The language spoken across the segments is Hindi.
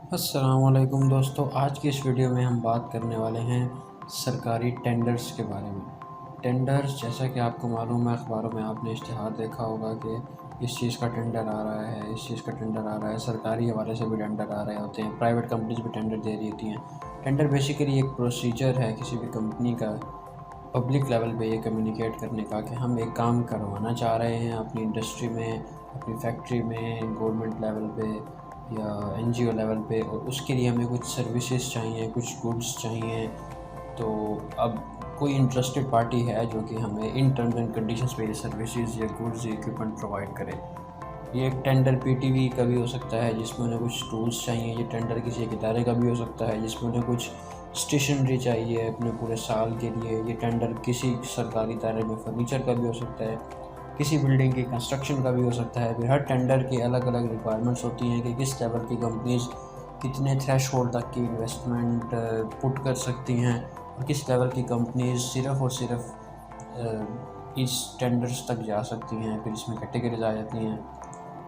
अस्सलामुअलैकुम दोस्तों, आज की इस वीडियो में हम बात करने वाले हैं सरकारी टेंडर्स के बारे में। टेंडर्स, जैसा कि आपको मालूम है, अखबारों में आपने इश्तिहार देखा होगा कि इस चीज़ का टेंडर आ रहा है, इस चीज़ का टेंडर आ रहा है। सरकारी हवाले से भी टेंडर आ रहे होते हैं, प्राइवेट कंपनीज भी टेंडर दे रही होती हैं। टेंडर बेसिकली एक प्रोसीजर है किसी भी कंपनी का पब्लिक लेवल पे ये कम्युनिकेट करने का कि हम एक काम करवाना चाह रहे हैं अपनी इंडस्ट्री में, अपनी फैक्ट्री में, गवर्नमेंट लेवल पे या एनजीओ लेवल पे, और उसके लिए हमें कुछ सर्विसेज चाहिए, कुछ गुड्स चाहिए। तो अब कोई इंटरेस्टेड पार्टी है जो कि हमें इन टर्म्स एंड कंडीशंस पे ये सर्विसेज या गुड्स या इक्विपमेंट प्रोवाइड करे। ये एक टेंडर पीटीवी का भी हो सकता है जिसमें उन्हें कुछ टूल्स चाहिए। ये टेंडर किसी एक इदारे का भी हो सकता है जिसमें उन्हें कुछ स्टेशनरी चाहिए अपने पूरे साल के लिए। ये टेंडर किसी सरकारी इदारे में फर्नीचर का भी हो सकता है, किसी बिल्डिंग की कंस्ट्रक्शन का भी हो सकता है। फिर हर टेंडर की अलग अलग रिक्वायरमेंट्स होती हैं कि किस लेवल की कंपनीज कितने थ्रेशोल्ड तक की इन्वेस्टमेंट पुट कर सकती हैं, और किस लेवल की कंपनीज सिर्फ़ और सिर्फ इस टेंडर्स तक जा सकती हैं। फिर इसमें कैटेगरीज आ जाती हैं,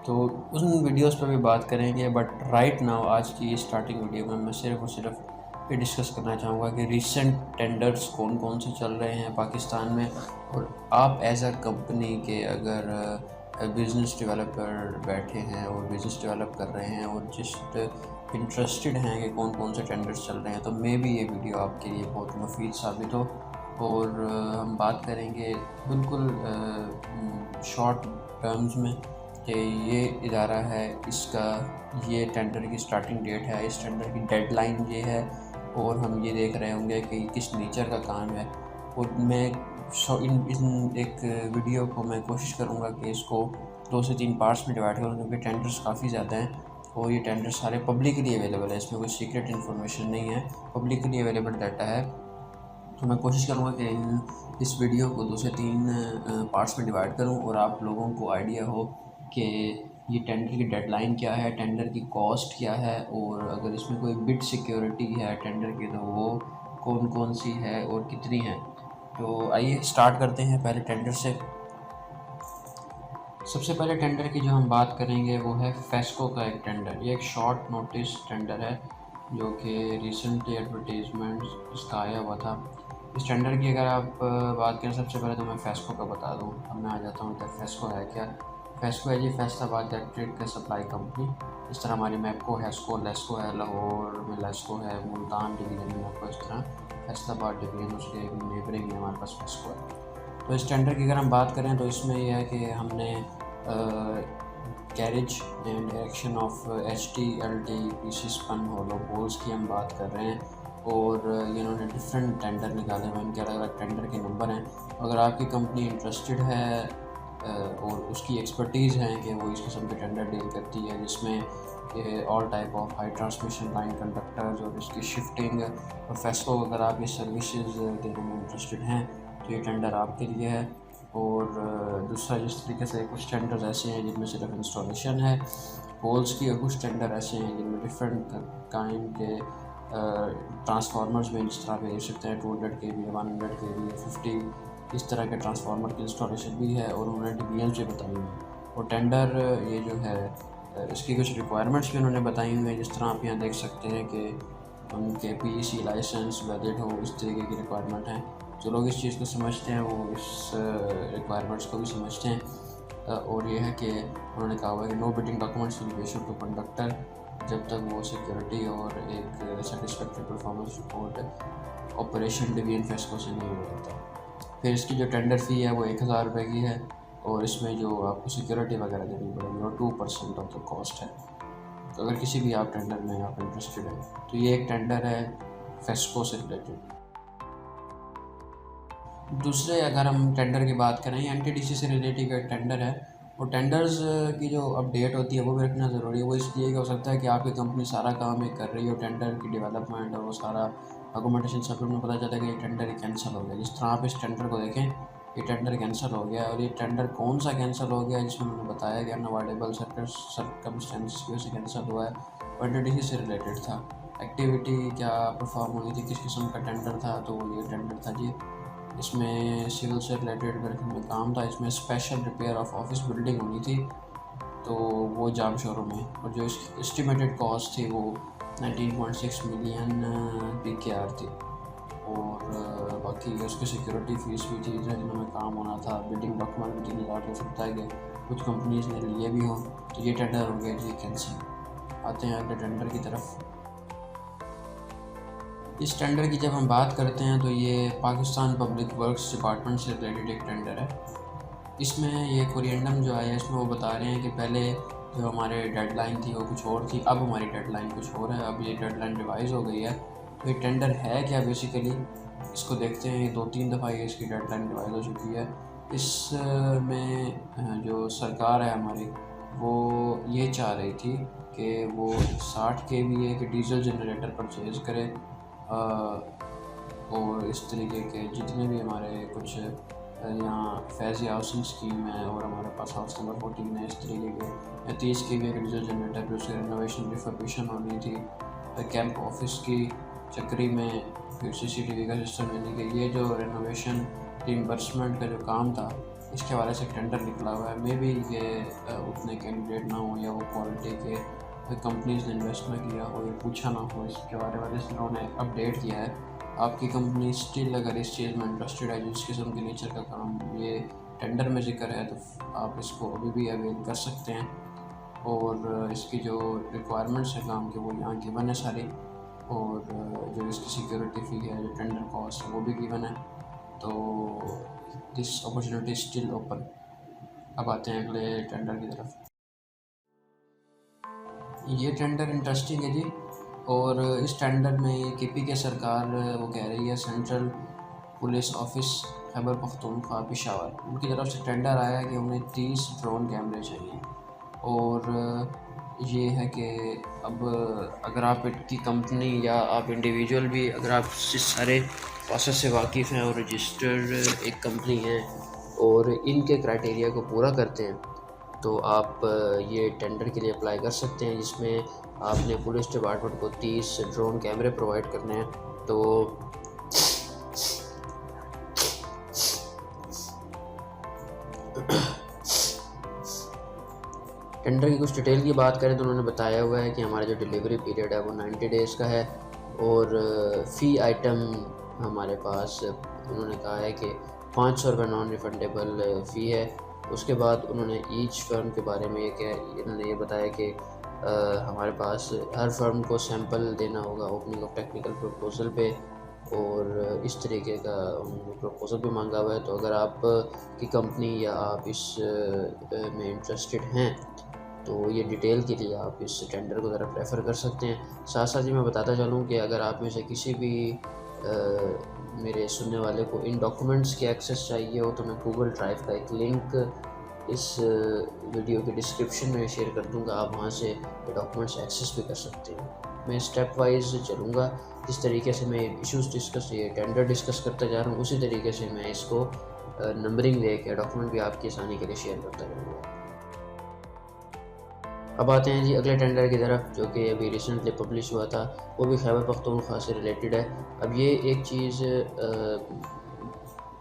तो उन वीडियोस पर भी बात करेंगे। बट राइट नाउ, आज की स्टार्टिंग वीडियो में मैं सिर्फ़ और सिर्फ ये डिस्कस करना चाहूँगा कि रीसेंट टेंडर्स कौन कौन से चल रहे हैं पाकिस्तान में, और आप एज अ कंपनी के अगर बिज़नेस डेवलपर बैठे हैं और बिज़नेस डेवलप कर रहे हैं और जस्ट इंटरेस्टेड हैं कि कौन कौन से टेंडर्स चल रहे हैं, तो मे बी ये वीडियो आपके लिए बहुत मुफीद साबित हो। और हम बात करेंगे बिल्कुल शॉर्ट टर्म्स में कि ये इदारा है, इसका ये टेंडर की स्टार्टिंग डेट है, इस टेंडर की डेडलाइन ये है, और हम ये देख रहे होंगे कि किस नेचर का काम है। और मैं इन एक वीडियो को मैं कोशिश करूँगा कि इसको 2 से 3 पार्ट्स में डिवाइड करूँ, क्योंकि टेंडर्स काफ़ी ज़्यादा हैं और ये टेंडर सारे पब्लिकली अवेलेबल है। इसमें कोई सीक्रेट इन्फॉर्मेशन नहीं है, पब्लिकली अवेलेबल डाटा है। तो मैं कोशिश करूँगा कि इस वीडियो को 2 से 3 पार्ट्स में डिवाइड करूँ और आप लोगों को आइडिया हो कि ये टेंडर की डेडलाइन क्या है, टेंडर की कॉस्ट क्या है, और अगर इसमें कोई बिड सिक्योरिटी है टेंडर की तो वो कौन कौन सी है और कितनी है। तो आइए स्टार्ट करते हैं पहले टेंडर से। सबसे पहले टेंडर की जो हम बात करेंगे वो है फेस्को का एक टेंडर। ये एक शॉर्ट नोटिस टेंडर है जो कि रिसेंटली एडवर्टीज़मेंट इसका आया हुआ था। इस टेंडर की अगर आप बात करें, सबसे पहले तो मैं फेस्को का बता दूं। अब मैं आ जाता हूँ कि फेस्को है क्या। फेस्को है जी फैसलाबाद इलेक्ट्रिक का सप्लाई कंपनी। इस तरह हमारी मैपको, हैस्को, लेस्को है, लाहौर में लेस्को है, मुल्तान डिवीज़न में मैपको, इस तरह फैसलाबाद डिवीज़न उसके नेबरिंग में हमारे पास फेस्को है। तो इस टेंडर की अगर हम बात करें तो इसमें यह है कि हमने carriage and direction of HT LT PC spun hollow poles की हम बात कर रहे हैं, और इन्होंने डिफरेंट टेंडर निकाले हुए हैं, इनके अलग अलग टेंडर के नंबर हैं। अगर आपकी कंपनी इंटरेस्टेड है और उसकी एक्सपर्टीज़ है कि वो इस किस्म के टेंडर डील करती है जिसमें all type of high transmission line conductors और इसकी शिफ्टिंग और फेस्को, अगर आप ये सर्विसेज देने में इंटरेस्टेड हैं तो ये टेंडर आपके लिए है। और दूसरा, जिस तरीके से कुछ टेंडर्स ऐसे हैं जिनमें सिर्फ इंस्टॉलेशन है पोल्स की, और कुछ टेंडर ऐसे हैं जिनमें डिफरेंट काइंड के ट्रांसफार्मर्स में जिस तरह पे दे सकते हैं 200 kV, 100 kV, 50, इस तरह के ट्रांसफार्मर की इंस्टॉलेशन भी है, और उन्होंने DBMs भी बताई हुई हैं। और टेंडर ये जो है इसकी कुछ रिक्वायरमेंट्स भी उन्होंने बताई हुई हैं, जिस तरह आप यहाँ देख सकते हैं कि उनके PEC लाइसेंस वैलिड हो, इस तरीके की रिक्वायरमेंट है। जो लोग इस चीज़ को समझते हैं वो इस रिक्वायरमेंट्स को भी समझते हैं। और ये है कि उन्होंने कहा हुआ है कि no bidding documents will be issued to conductor जब तक वो सिक्योरिटी और एक satisfactory performance report operation division FESCO से नहीं हो जाता। फिर इसकी जो टेंडर फ़ी है वो 1000 रुपये की है, और इसमें जो आपको सिक्योरिटी वगैरह देनी पड़ेगी वो 2% ऑफ द कॉस्ट है। तो अगर किसी भी आप टेंडर में आप इंटरेस्टेड हैं तो ये एक टेंडर है फेस्को से रिलेटेड। दूसरे, अगर हम टेंडर की बात करें, NTDC से रिलेटेड एक टेंडर है। और टेंडर्स की जो अपडेट होती है वो भी रखना ज़रूरी है। वो इसलिए कि हो सकता है कि आपकी कंपनी सारा काम एक कर रही हो, टेंडर की डेवलपमेंट और वो सारा डॉक्यूमेंटेशन सब में पता चला कि ये टेंडर ही कैंसिल हो गया। जिस तरह आप इस टेंडर को देखें, ये टेंडर कैंसिल हो गया, और ये टेंडर कौन सा कैंसिल हो गया जिसमें उन्होंने बताया कि अनअवॉइडेबल सर्कमस्टेंसेस की वजह से कैंसिल हुआ है, और NTDC से रिलेटेड था। एक्टिविटी क्या परफॉर्म हुई थी, किस किस्म का टेंडर था, तो ये टेंडर था जी। इसमें सिविल से रिलेटेड में काम था। इसमें special repair of office building होनी थी, तो वो जाम शोरूम में, और जो इसकी एस्टिमेटेड कॉस्ट थी वो 19.6 मिलियन PKR थी। और बाकी उसकी सिक्योरिटी फ़ीस भी थी जिनमें काम होना था। बिडिंग डॉक्यूमेंट भी 3,000 हो सकता है कि कुछ कंपनीज ने लिए भी हों। तो ये टेंडर हो गया जी कैंसिल। आते हैं अगले टेंडर की तरफ। इस टेंडर की जब हम बात करते हैं तो ये पाकिस्तान पब्लिक वर्क्स डिपार्टमेंट से रिलेटेड एक टेंडर है। इसमें ये कोरिएंडम जो आया है इसमें वो बता रहे हैं कि पहले जो हमारे डेडलाइन थी वो कुछ और थी, अब हमारी डेडलाइन कुछ और है, अब ये डेडलाइन रिवाइज़ हो गई है। तो ये टेंडर है क्या बेसिकली, इसको देखते हैं। ये 2-3 दफ़ा ये इसकी डेडलाइन रिवाइज़ हो चुकी है। इसमें जो सरकार है हमारी वो ये चाह रही थी कि वो 60 KVA के डीजल जनरेटर परचेज़ करे और इस तरीके के जितने भी हमारे कुछ यहाँ फैज़ हाउसिंग स्कीम है और हमारे पास हाउस नंबर 14 है, इस तरीके के 30 KVA के डीजल जनरेटर पर उसकी रेनोवेशन रिफर्बिशन होनी थी। कैंप ऑफिस की चक्री में फिर CCTV का सिस्टम, यानी कि ये जो रेनोवेशन रिइंबर्समेंट का जो काम था इसके हवाले से टेंडर निकला हुआ है। मे बी ये उतने कैंडिडेट ना हो या वो क्वालिटी के कंपनीज ने इन्वेस्ट ना किया हो या पूछा ना हो इसके बारे में, इन्होंने अपडेट किया है। आपकी कंपनी स्टिल अगर इस चीज़ में इंटरेस्टेड है जिस किस्म के नेचर का काम ये टेंडर में जिक्र है तो आप इसको अभी भी अवेल कर सकते हैं। और इसकी जो रिक्वायरमेंट्स है काम के वो यहाँ गिवन है सारी, और जो इसकी सिक्योरिटी फ़ी है, जो टेंडर कॉस्ट है वो भी गिवन है। तो दिस अपॉर्चुनिटी स्टिल ओपन। अब आते हैं अगले टेंडर की तरफ। ये टेंडर इंटरेस्टिंग है जी, और इस टेंडर में KP के सरकार वो कह रही है central police office Khyber Pakhtunkhwa Peshawar, उनकी तरफ से टेंडर आया है कि उन्हें 30 ड्रोन कैमरे चाहिए। और ये है कि अब अगर आप की कंपनी या आप इंडिविजुअल भी अगर आप इस सारे प्रोसेस से वाकिफ़ हैं और रजिस्टर्ड एक कंपनी है और इनके क्राइटेरिया को पूरा करते हैं तो आप ये टेंडर के लिए अप्लाई कर सकते हैं, जिसमें आपने पुलिस डिपार्टमेंट को 30 ड्रोन कैमरे प्रोवाइड करने हैं। तो टेंडर की कुछ डिटेल की बात करें तो उन्होंने बताया हुआ है कि हमारा जो डिलीवरी पीरियड है वो 90 डेज़ का है, और फ़ी आइटम हमारे पास उन्होंने कहा है कि 500 रुपये नॉन रिफंडेबल फ़ी है। उसके बाद उन्होंने ईच फर्म के बारे में इन्होंने ये बताया कि हमारे पास हर फर्म को सैंपल देना होगा ओपनिंग ऑफ टेक्निकल प्रपोजल पे, और इस तरीके का प्रपोजल भी मांगा हुआ है। तो अगर आप की कंपनी या आप इस में इंटरेस्टेड हैं तो ये डिटेल के लिए आप इस टेंडर को ज़रा प्रेफर कर सकते हैं। साथ साथ ही मैं बताता चलूँ कि अगर आप में से किसी भी मेरे सुनने वाले को इन डॉक्यूमेंट्स के एक्सेस चाहिए हो तो मैं गूगल ड्राइव का एक लिंक इस वीडियो के डिस्क्रिप्शन में शेयर कर दूंगा, आप वहाँ से ये डॉक्यूमेंट्स एक्सेस भी कर सकते हैं। मैं स्टेप वाइज चलूँगा, जिस तरीके से मैं इश्यूज़ डिस्कस ये टेंडर डिस्कस करता जा रहा हूँ उसी तरीके से मैं इसको नंबरिंग दे के डॉक्यूमेंट भी आपकी आसानी के लिए शेयर करता रहूँगा। अब आते हैं जी अगले टेंडर की तरफ, जो कि अभी रिसेंटली पब्लिश हुआ था, वो भी खैबर पख्तूनख्वा से रिलेटेड है। अब ये एक चीज़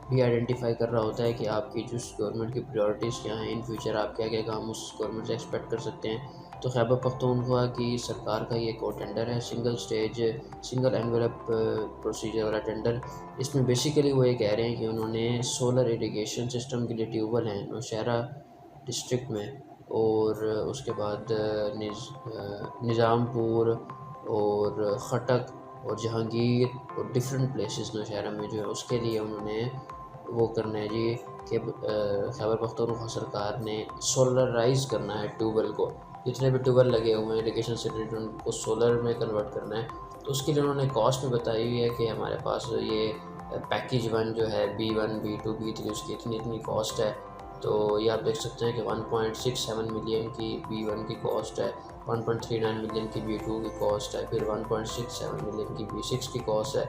भी आइडेंटिफाई कर रहा होता है कि आपकी जो गवर्नमेंट की प्रायोरिटीज़ क्या हैं, इन फ्यूचर आप क्या क्या काम उस गवर्नमेंट से एक्सपेक्ट कर सकते हैं। तो खैबर पख्तूनख्वा की सरकार का ये एक और टेंडर है, सिंगल एनवेलप प्रोसीजर वाला टेंडर। इसमें बेसिकली वो ये कह रहे हैं कि उन्होंने सोलर इरिगेशन सिस्टम के लिए ट्यूबवेल हैं नौशहरा डिस्ट्रिक्ट में, और उसके बाद निज़ामपुर और खटक और जहांगीर और डिफरेंट प्लेसेस नौशहरा में जो है उसके लिए उन्होंने वो करना है जी कि खैबर पख्तूनख्वा सरकार ने सोलराइज़ करना है ट्यूबवेल को, जितने भी ट्यूबवेल लगे हुए हैं इरिगेशन से रिलेटेड उनको सोलर में कन्वर्ट करना है। तो उसके लिए उन्होंने कॉस्ट में बताई हुई है कि हमारे पास ये पैकेज 1 जो है B1 B2 B3 उसकी इतनी कॉस्ट है। तो ये आप देख सकते हैं कि 1.67 मिलियन की B1 की कॉस्ट है, 1.39 मिलियन की B2 की कॉस्ट है, फिर 1.67 मिलियन की B6 की कॉस्ट है।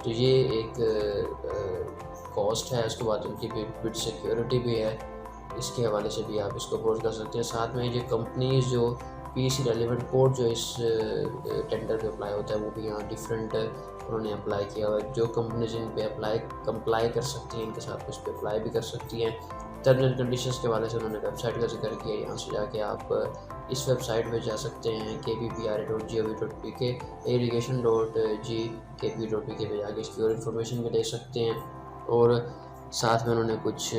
तो ये एक कॉस्ट है। उसके बाद उनकी बिड सिक्योरिटी भी है, इसके हवाले से भी आप इसको अप्रोच कर सकते हैं। साथ में ये कंपनीज जो PEC रेलिवेंट कोड जो इस टेंडर पे अप्लाई होता है वो भी यहाँ डिफरेंट उन्होंने अप्लाई किया हुआ है। जो कंपनीज इन पे कंप्लाई कर सकती हैं इनके साथ उस पर अप्लाई भी कर सकती हैं। टर्म्स एंड कंडीशंस के हवाले से उन्होंने वेबसाइट का जिक्र किया। यहाँ से जाके आप इस वेबसाइट पे जा सकते हैं kppra.gov.pk, irrigation.gkp.pk पे जाके इसकी और इन्फॉर्मेशन भी ले सकते हैं। और साथ में उन्होंने कुछ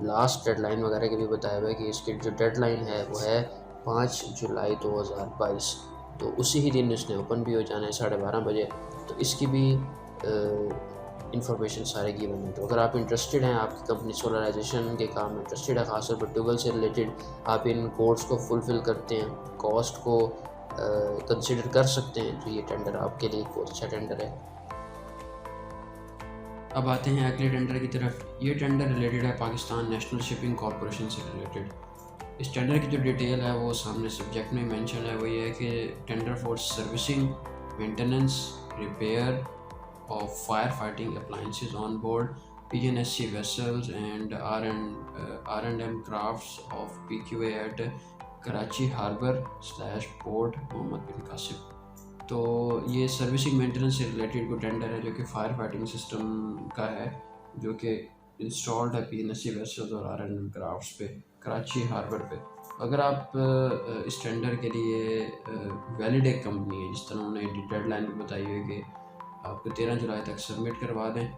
लास्ट डेडलाइन वगैरह के भी बताया हुआ है कि इसकी जो डेडलाइन है वो है 5 जुलाई 2022। तो उसी ही दिन इसने ओपन भी हो जाना है 12:30 बजे। तो इसकी भी इंफॉर्मेशन सारे गिवन है। तो अगर आप इंटरेस्टेड हैं, आपकी कंपनी सोलराइजेशन के काम में इंटरेस्टेड है, खासतौर पर ट्यूबवेल से रिलेटेड, आप इन कोड्स को फुलफ़िल करते हैं, कॉस्ट को कंसिडर कर सकते हैं, तो ये टेंडर आपके लिए एक बहुत अच्छा टेंडर है। अब आते हैं अगले टेंडर की तरफ। ये टेंडर रिलेटेड है पाकिस्तान नेशनल शिपिंग कॉरपोरेशन से रिलेटेड। इस टेंडर की जो डिटेल है वो सामने सब्जेक्ट में मेंशन है। वो ये है कि tender for servicing, maintenance, repair of firefighting appliances on board PNSC vessels and R&M crafts of PQA at Karachi Harbour / Port Mohammad बिन कासिम। तो ये सर्विसिंग मेंटेनेंस से रिलेटेड कोई टेंडर है जो कि फायर फाइटिंग सिस्टम का है, जो कि इंस्टॉल्ड है PNSC वेसल्स और R&M क्राफ्ट्स पे कराची हार्बर पे। अगर आप इस टेंडर के लिए वैलिड एक कंपनी है, जिस तरह उन्होंने डेडलाइन भी बताई हुई है कि आपको 13 जुलाई तक सबमिट करवा दें,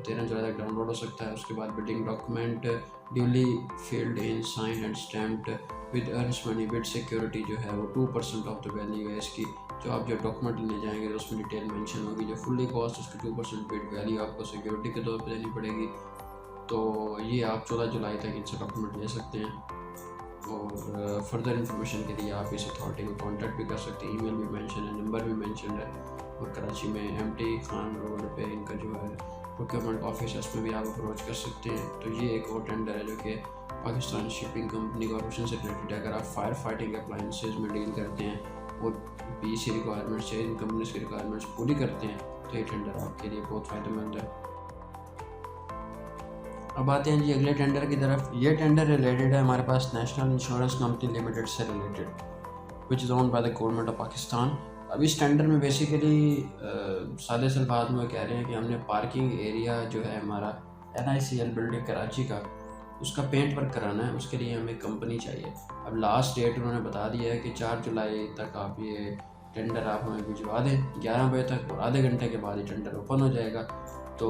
13 जुलाई तक डाउनलोड हो सकता है। उसके बाद bidding document duly filled in, sign and stamped with earnest money bid security जो है वो 2% ऑफ द वैल्यू है इसकी। जो आप जो डॉक्यूमेंट लेने जाएंगे तो उसमें डिटेल मेंशन होगी। जो फुल्ली कॉस्ट उसकी 2% बिड वैल्यू आपको सिक्योरिटी के तौर पर देनी पड़ेगी। तो ये आप 14 जुलाई तक इनसे डॉक्यूमेंट ले सकते हैं। और फर्दर इन्फॉर्मेशन के लिए आप इस अथॉरिटी को कांटेक्ट भी कर सकते हैं। ईमेल भी मेंशन है, नंबर भी मेंशन है। और कराची में MT खान रोड पे इनका जो है प्रोक्योरमेंट ऑफिस है, उसमें भी आप अप्रोच कर सकते हैं। तो ये एक और टेंडर है जो कि पाकिस्तान शिपिंग कंपनी कॉर्पोरेशन से रिलेटेड है। अगर आप फायर फाइटिंग अप्लाइंसेज में डील करते हैं और BC रिक्वायरमेंट्स या इन कंपनीज की रिक्वायरमेंट्स पूरी करते हैं तो ये टेंडर आपके लिए बहुत फ़ायदेमंद है। अब आते हैं जी अगले टेंडर की तरफ। ये टेंडर रिलेटेड है हमारे पास नेशनल इंश्योरेंस कंपनी लिमिटेड से related, which is owned by the government of Pakistan. अब इस टेंडर में बेसिकली सादे से बाद में कह रहे हैं कि हमने पार्किंग एरिया जो है हमारा NICL बिल्डिंग कराची का, उसका पेंट वर्क कराना है। उसके लिए हमें कंपनी चाहिए। अब लास्ट डेट उन्होंने बता दिया है कि 4 जुलाई तक आप ये टेंडर आप हमें भिजवा दें 11 बजे तक, और आधे घंटे के बाद ये टेंडर ओपन हो जाएगा। तो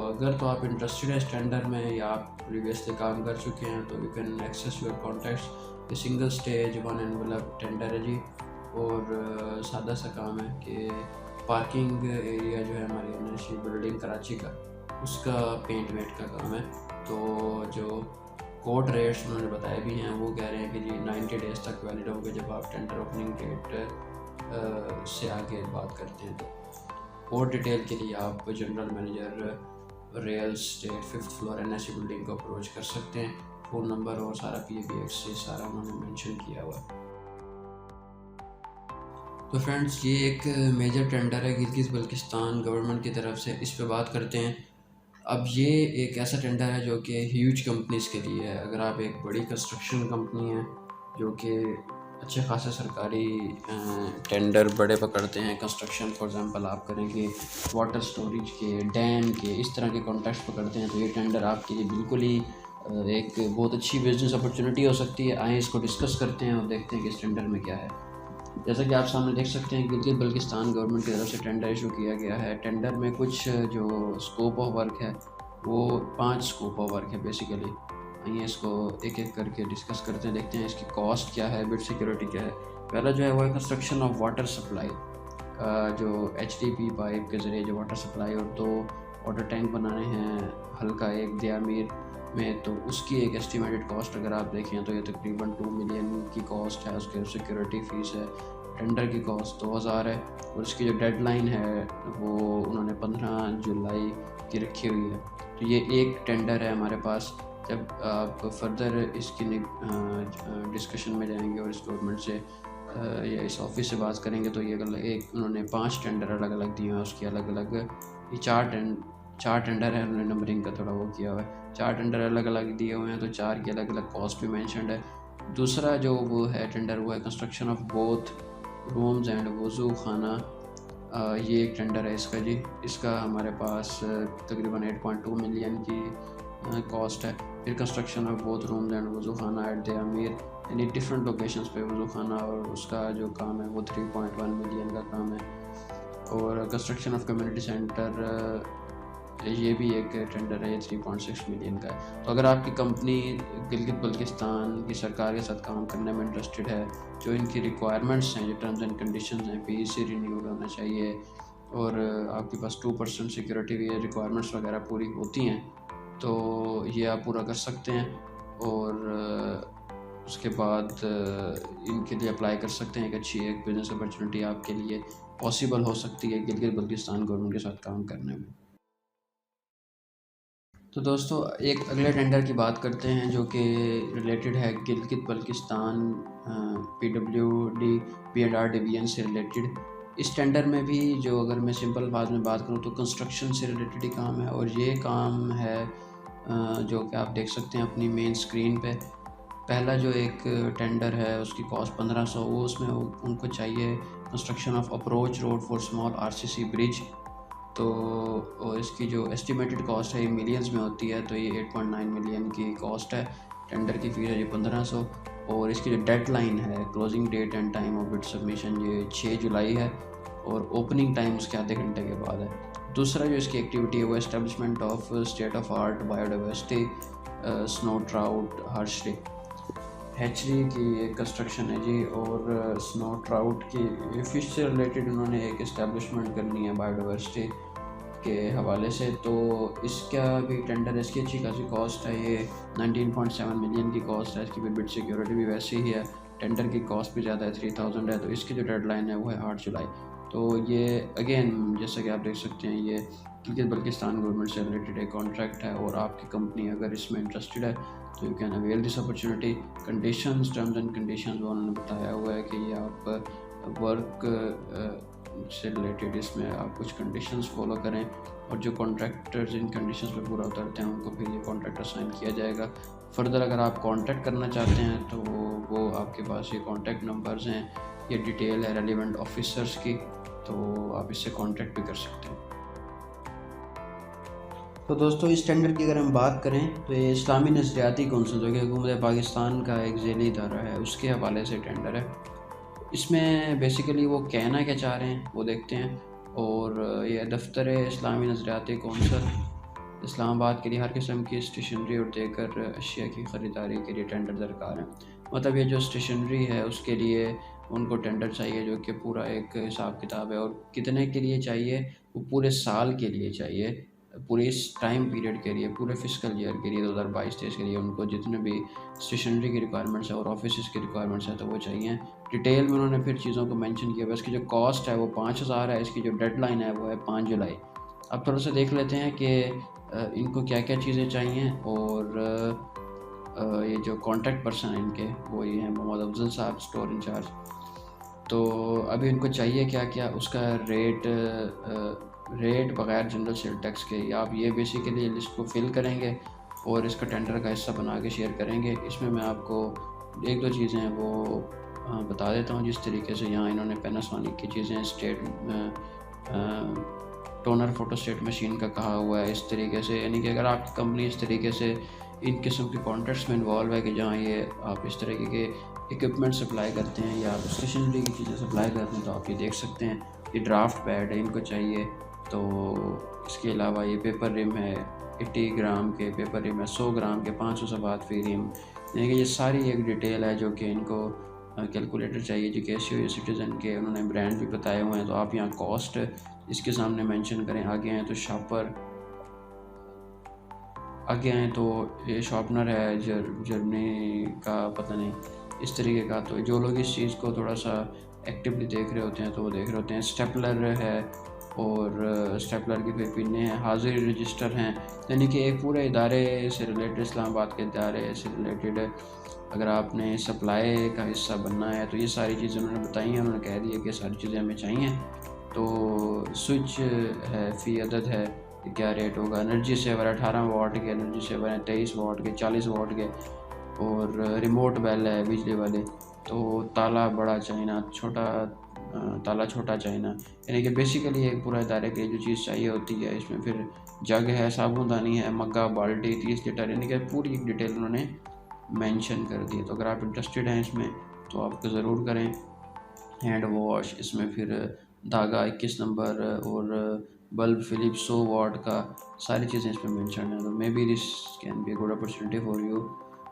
अगर तो आप इंटरेस्टेड हैं इस टेंडर में या आप प्रीवियसली काम कर चुके हैं तो you can access your contacts. ये सिंगल स्टेज 1 एनवेलप टेंडर है जी। और सादा सा काम है कि पार्किंग एरिया जो है हमारी NICL बिल्डिंग कराची का, उसका पेंट वेट का काम है। तो जो कोर्ट रेट्स उन्होंने बताए भी हैं वो कह रहे हैं कि जी 90 डेज़ तक वैलिड होंगे जब आप टेंडर ओपनिंग डेट से आगे बात करते हैं। तो और डिटेल के लिए आप general manager real estate 5th floor NICL building को अप्रोच कर सकते हैं। फ़ोन नंबर और सारा PABX से सारा उन्होंने मेंशन किया हुआ है। तो फ्रेंड्स ये एक मेजर टेंडर है गिलगित बल्किस्तान गवर्नमेंट की तरफ से, इस पे बात करते हैं। अब ये एक ऐसा टेंडर है जो कि ह्यूज कंपनीज़ के लिए है। अगर आप एक बड़ी कंस्ट्रक्शन कंपनी है जो कि अच्छे खासे सरकारी टेंडर बड़े पकड़ते हैं, कंस्ट्रक्शन फॉर एग्जांपल आप करेंगे वाटर स्टोरेज के, डैम के, इस तरह के कॉन्ट्रैक्ट पकड़ते हैं, तो ये टेंडर आपके लिए बिल्कुल ही एक बहुत अच्छी बिजनेस अपॉर्चुनिटी हो सकती है। आए इसको डिस्कस करते हैं और देखते हैं कि इस टेंडर में क्या है। जैसा कि आप सामने देख सकते हैं गिलगित बल्किस्तान गवर्नमेंट की तरफ से टेंडर इशू किया गया है। टेंडर में कुछ जो स्कोप ऑफ वर्क है वो 5 स्कोप ऑफ वर्क है बेसिकली। आइए इसको एक एक करके डिस्कस करते हैं, देखते हैं इसकी कॉस्ट क्या है, बिड सिक्योरिटी क्या है। पहला जो है वो है कंस्ट्रक्शन ऑफ वाटर सप्लाई का, जो HDP पाइप के ज़रिए जो वाटर सप्लाई और 2 वाटर टैंक बनाने हैं हल्का एक दियामीर में, तो उसकी एक एस्टिमेटेड कॉस्ट अगर आप देखें तो ये तकरीबन 2 मिलियन की कॉस्ट है। उसके सिक्योरिटी फ़ीस है, टेंडर की कॉस्ट 2000 है, और इसकी जो डेडलाइन है वो उन्होंने 15 जुलाई की रखी हुई है। तो ये एक टेंडर है हमारे पास। जब आप फर्दर इसकी डिस्कशन में जाएंगे और इस गवर्नमेंट से या इस ऑफिस से बात करेंगे तो ये एक उन्होंने 5 टेंडर अलग अलग दिए हैं। उसकी अलग अलग ये 4 टेंडर है, उन्होंने नंबरिंग का थोड़ा वो किया हुआ है। 4 टेंडर अलग अलग दिए हुए हैं तो 4 की अलग अलग कॉस्ट भी मैंशनड है। दूसरा जो वो है टेंडर वो है construction of both rooms and वज़ू खाना। ये एक टेंडर है इसका जी। इसका हमारे पास तकरीबन 8.2 मिलियन की कॉस्ट है। फिर construction of both rooms and वज़ू खाना एट द अमीर, यानी डिफरेंट लोकेशंस पे वज़ू खाना और उसका जो काम है वो 3.1 मिलियन का काम है। और कंस्ट्रक्शन ऑफ कम्युनिटी सेंटर, ये भी एक टेंडर है, ये 3.6 मिलियन का है। तो अगर आपकी कंपनी गिलगित बल्तिस्तान की सरकार के साथ काम करने में इंटरेस्टेड है, जो इनकी रिक्वायरमेंट्स हैं, जो टर्म्स एंड कंडीशंस हैं, PEC रिन्यूड होना चाहिए और आपके पास 2% सिक्योरिटी ये रिक्वायरमेंट्स वगैरह पूरी होती हैं, तो ये आप पूरा कर सकते हैं। और उसके बाद इनके लिए अप्लाई कर सकते हैं। एक अच्छी एक बिज़नेस अपॉर्चुनिटी आपके लिए पॉसिबल हो सकती है गिलगित बल्तिस्तान गवर्नमेंट के साथ काम करने में। तो दोस्तों एक अगले टेंडर की बात करते हैं जो कि रिलेटेड है Gilgit Baltistan PWD B&R division से रिलेटेड। इस टेंडर में भी जो अगर मैं सिंपल बात में बात करूं तो कंस्ट्रक्शन से रिलेटेड ही काम है। और ये काम है जो कि आप देख सकते हैं अपनी मेन स्क्रीन पे। पहला जो एक टेंडर है उसकी कॉस्ट 1500, वो उसमें उनको चाहिए construction of approach road for small RCC bridge. तो इसकी जो एस्टिमेटेड कॉस्ट है ये मिलियंस में होती है, तो ये 8.9 मिलियन की कॉस्ट है। टेंडर की फ़ीस है ये 1500। और इसकी जो डेडलाइन है, closing date and time of bid submission, ये 6 जुलाई है और ओपनिंग टाइम उसके आधे घंटे के बाद है। दूसरा जो इसकी एक्टिविटी है वो establishment of state of art biodiversity snow trout हर्शरी हैचरी की एक कंस्ट्रक्शन है जी। और स्नो ट्राउट की फिश से रिलेटेड उन्होंने एक इस्टेब्लिशमेंट करनी है बायोडाइवर्सिटी के हवाले से। तो इसका भी टेंडर है, इसकी अच्छी खासी कॉस्ट है, ये 19.7 मिलियन की कॉस्ट है। इसकी बिड सिक्योरिटी भी वैसे ही है, टेंडर की कॉस्ट भी ज़्यादा है, 3000 है। तो इसकी जो डेडलाइन है वो है 8 जुलाई। तो ये अगेन जैसा कि आप देख सकते हैं ये गिलगित बल्तिस्तान गवर्नमेंट से रिलेटेड एक कॉन्ट्रैक्ट है और आपकी कंपनी अगर इसमें इंटरेस्टेड है तो you can avail this opportunity. Conditions, terms and conditions वो उन्होंने बताया हुआ है कि ये आप वर्क से रिलेटेड इसमें आप कुछ कंडीशंस फॉलो करें और जो कॉन्ट्रैक्टर्स इन कंडीशंस पे पूरा उतरते हैं उनको फिर ये कॉन्ट्रैक्ट असाइन किया जाएगा। फर्दर अगर आप कॉन्टैक्ट करना चाहते हैं तो वो आपके पास ये कॉन्टैक्ट नंबर्स हैं, ये डिटेल है रेलिवेंट ऑफिसर्स की, तो आप इससे कॉन्टैक्ट भी कर सकते हैं। तो दोस्तों इस टेंडर की अगर हम बात करें तो ये इस्लामी नज़रियाती कौंसिल जो कि हुकूमत पाकिस्तान का एक ज़ेली इदारा है उसके हवाले से टेंडर है। इसमें बेसिकली वो कहना क्या चाह रहे हैं वो देखते हैं। और ये दफ्तर इस्लामी नज़रियाती कौंसिल इस्लामाबाद के लिए हर किस्म की स्टेशनरी और देकर अशिया की ख़रीदारी के लिए टेंडर दरकार है। मतलब ये जो स्टेशनरी है उसके लिए उनको टेंडर चाहिए जो कि पूरा एक हिसाब किताब है। और कितने के लिए चाहिए, वो पूरे साल के लिए चाहिए, पूरे इस टाइम पीरियड के लिए, पूरे फिस्कल ईयर के लिए 2022-23 के लिए उनको जितने भी स्टेशनरी की रिक्वायरमेंट्स है और ऑफिस की रिक्वायरमेंट्स है तो वो चाहिए। डिटेल में उन्होंने फिर चीज़ों को मेंशन किया। इसकी जो कॉस्ट है वो 5000 है, इसकी जो डेडलाइन है वो है 5 जुलाई। अब थोड़ा सा देख लेते हैं कि इनको क्या क्या चीज़ें चाहिए। और ये जो कॉन्टैक्ट पर्सन है इनके वो ये हैं मोहम्मद अफजल साहब, स्टोर इंचार्ज। तो अभी इनको चाहिए क्या क्या, उसका रेट बग़ैर जनरल सेल टैक्स के, या आप ये बेसिकली लिस्ट को फिल करेंगे और इसका टेंडर का हिस्सा बना के शेयर करेंगे। इसमें मैं आपको एक दो चीज़ें हैं वो बता देता हूँ। जिस तरीके से यहाँ इन्होंने पैनासोनिक की चीज़ें स्टेट टोनर फोटोस्टेट मशीन का कहा हुआ है, इस तरीके से, यानी कि अगर आपकी कंपनी इस तरीके से इन किस्म के कॉन्ट्रैक्ट्स में इन्वॉल्व है कि जहाँ ये आप इस तरीके के इक्विपमेंट सप्लाई करते हैं या आप स्टेशनरी की चीज़ें सप्लाई करते हैं तो आप ये देख सकते हैं। ये ड्राफ्ट पैड है, इनको चाहिए। तो इसके अलावा ये पेपर रिम है, 80 ग्राम के पेपर रिम है, 100 ग्राम के 500 सबात फी रिम, यानी कि ये सारी एक डिटेल है जो कि इनको कैलकुलेटर चाहिए जो कैसियो सिटीज़न के उन्होंने ब्रांड भी बताए हुए हैं। तो आप यहाँ कॉस्ट इसके सामने मेंशन करें। आगे हैं तो शॉपर, आगे आए तो ये शॉर्पनर है जर्मनी का, पता नहीं इस तरीके का। तो जो लोग इस चीज़ को थोड़ा सा एक्टिवली देख रहे होते हैं तो वो देख रहे होते हैं। स्टेपलर है और स्टेपलर की फिर पिने हैं, हाजिरी रजिस्टर हैं, यानी कि एक पूरे इदारे से रिलेटेड, इस्लामाबाद के इदारे से रिलेटेड अगर आपने सप्लाई का हिस्सा बनना है तो ये सारी चीज़ें उन्होंने बताई हैं। उन्होंने कह दिया कि सारी चीज़ें हमें चाहिए। तो स्विच है, फ़ी अदद है, क्या रेट होगा। एनर्जी सेवर 18 वाट के एनर्जी सेवर हैं, 23 वाट के, 40 वाट के। और रिमोट बेल है बिजली वाले। तो ताला बड़ा चाइना, छोटा ताला छोटा चाइना, यानी कि बेसिकली एक पूरा इदारे के लिए जो चीज़ चाहिए होती है। इसमें फिर जग है, साबुनदानी है, मग्गा, बाल्टी, 30 लीटर, यानी कि पूरी एक डिटेल उन्होंने मेंशन कर दी है। तो अगर आप इंटरेस्टेड हैं इसमें तो आप ज़रूर करें। हैंड वॉश, इसमें फिर धागा 21 नंबर और बल्ब फ़िलिप्स 100 वाट का, सारी चीज़ें इसमें मेंशन है। तो मे be this can be good opportunity for you.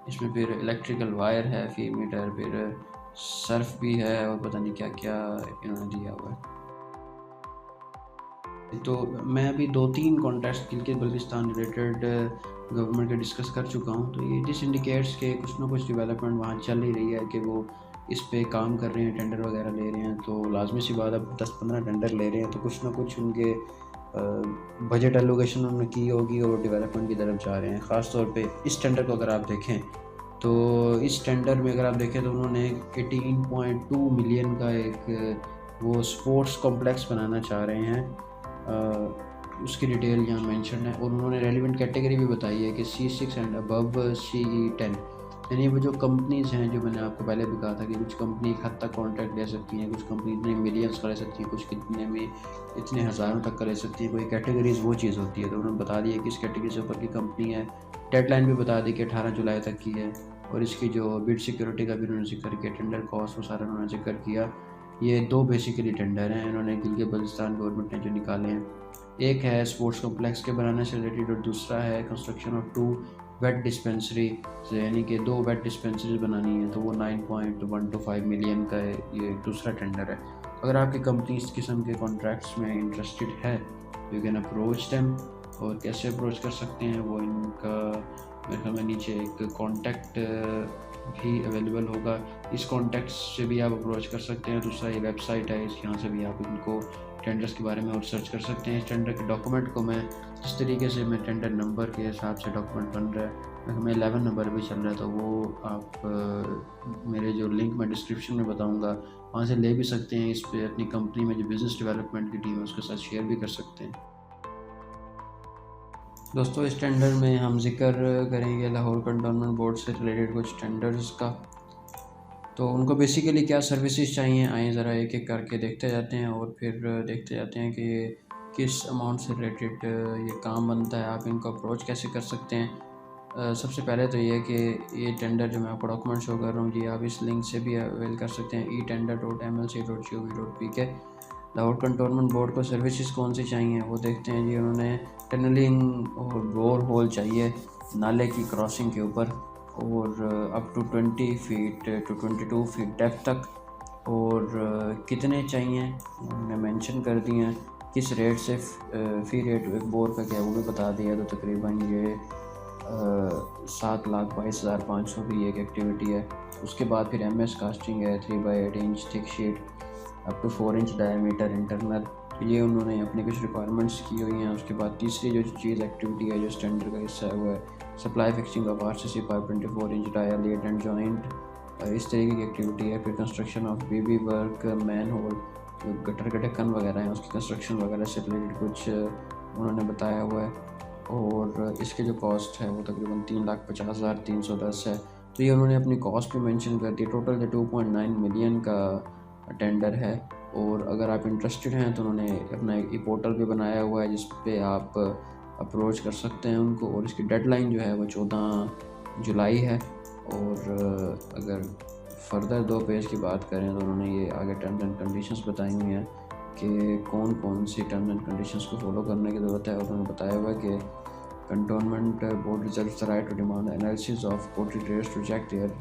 इसमें फिर इलेक्ट्रिकल वायर है, फी मीटर, फिर सर्फ भी है और पता नहीं क्या क्या इन्होंने दिया हुआ है। तो मैं अभी 2-3 contracts Gilgit Baltistan related government के डिस्कस कर चुका हूँ। तो ये दिस इंडिकेट्स के कुछ ना कुछ डेवलपमेंट वहाँ चल ही रही है कि वो इस पे काम कर रहे हैं, टेंडर वगैरह ले रहे हैं। तो लाजमी सी बात, अब 10-15 टेंडर ले रहे हैं तो कुछ ना कुछ उनके बजट एलोकेशन उन्होंने की होगी और डेवलपमेंट की तरफ जा रहे हैं। ख़ास तौर पे इस टेंडर को अगर आप देखें तो इस टेंडर में अगर आप देखें तो उन्होंने 18.2 मिलियन का एक वो स्पोर्ट्स कॉम्प्लेक्स बनाना चाह रहे हैं। उसकी डिटेल यहाँ मेंशन है और उन्होंने रेलिवेंट कैटेगरी भी बताई है कि C6 एंड अबव CE10, यानी वो जो कंपनीज़ हैं, जो मैंने आपको पहले भी कहा था कि कुछ कंपनी एक हद तक कॉन्ट्रैक्ट ले सकती हैं, कुछ कंपनी इतने मिलियंस का ले सकती है, कुछ कितने में इतने हज़ारों तक का ले सकती है। कोई कैटेगरीज वो चीज़ होती है। तो उन्होंने बता दिया कि इस कैटेगरी से ऊपर की कंपनी है। डेडलाइन भी बता दी कि 18 जुलाई तक की है। और इसकी जो बिड सिक्योरिटी का भी उन्होंने जिक्र किया, टेंडर कॉस्ट, वो सारा उन्होंने जिक्र किया। ये 2 बेसिकली टेंडर हैं इन्होंने गिलगित बल्तिस्तान गवर्नमेंट ने जो निकाले हैं। एक है स्पोर्ट्स कॉम्प्लेक्स के बनाने से रिलेटेड और दूसरा है कंस्ट्रक्शन ऑफ 2 वेट डिस्पेंसरी, यानी कि 2 वेट डिस्पेंसरीज बनानी है। तो वो 9.125 मिलियन का है, ये दूसरा टेंडर है। अगर आपकी कंपनी इस किस्म के कॉन्ट्रैक्ट्स में इंटरेस्टेड है, यू कैन अप्रोच देम। और कैसे अप्रोच कर सकते हैं वो इनका मेरे ख्याल में नीचे एक कॉन्टैक्ट भी अवेलेबल होगा। इस कॉन्टैक्ट से भी आप अप्रोच कर सकते हैं। दूसरा ये वेबसाइट है, इस यहाँ से भी आप इनको टेंडर्स के बारे में और सर्च कर सकते हैं। इस टेंडर के डॉक्यूमेंट को मैं जिस तरीके से मैं टेंडर नंबर के हिसाब से डॉक्यूमेंट बन रहा है, हमें 11 नंबर भी चल रहा है, तो वो आप मेरे जो लिंक मैं डिस्क्रिप्शन में बताऊंगा वहाँ से ले भी सकते हैं। इस पर अपनी कंपनी में जो बिज़नेस डेवलपमेंट की टीम है उसके साथ शेयर भी कर सकते हैं। दोस्तों, इस टेंडर में हम जिक्र करेंगे लाहौर कंटोनमेंट बोर्ड से रिलेटेड कुछ टेंडर्स का। तो उनको बेसिकली क्या सर्विसेज चाहिए, आइए ज़रा एक एक करके देखते जाते हैं और फिर देखते जाते हैं कि किस अमाउंट से रिलेटेड ये काम बनता है, आप इनको अप्रोच कैसे कर सकते हैं। सबसे पहले तो ये है कि ये टेंडर जो मैं आपको डॉक्यूमेंट शो कर रहा हूँ जी, आप इस लिंक से भी अवेल कर सकते हैं, etender.mlc.gov.pk। लाहौर कंटोनमेंट बोर्ड को सर्विसेज कौन सी चाहिए वो देखते हैं जी। उन्होंने टनलिंग और बोर होल चाहिए नाले की क्रॉसिंग के ऊपर, और up to 20 feet to 22 feet depth तक। और कितने चाहिए उन्होंने मेंशन कर दिए हैं। किस रेट से फ़ी रेट एक बोर का क्या वो भी बता दिया। तो तकरीबन ये 7,22,500 की एक एक्टिविटी है। उसके बाद फिर MS कास्टिंग है, 3x8 inch thick sheet, up to 4 inch diameter internal. ये उन्होंने अपनी कुछ रिक्वायरमेंट्स की हुई हैं। उसके बाद तीसरी जो चीज़ एक्टिविटी है जो स्टैंडर्ड का हिस्सा है वो है supply fixing of RCC pipe 24 inch dial laid and joint, इस तरीके की एक्टिविटी है। फिर construction of BB work, manhole, जो गटर के ढक्कन वगैरह हैं उसकी कंस्ट्रक्शन वगैरह से रिलेटेड कुछ उन्होंने बताया हुआ है। और इसके जो कॉस्ट है वो तकरीबन 3,50,310 है। तो ये उन्होंने अपनी कॉस्ट भी मेंशन कर दी। टोटल जो 2.9 मिलियन का टेंडर है। और अगर आप इंटरेस्टेड हैं तो उन्होंने अपना एक पोर्टल भी बनाया हुआ है जिस पे आप अप्रोच कर सकते हैं उनको। और इसकी डेडलाइन जो है वो 14 जुलाई है। और अगर फर्दर 2 पेज की बात करें तो उन्होंने ये आगे टर्म्स एंड कंडीशंस बताई हुई हैं कि कौन कौन सी टर्म्स एंड कंडीशंस को फॉलो करने की ज़रूरत है। और उन्होंने बताया हुआ है कि cantonment board reserves the right to demand analysis of court details to check their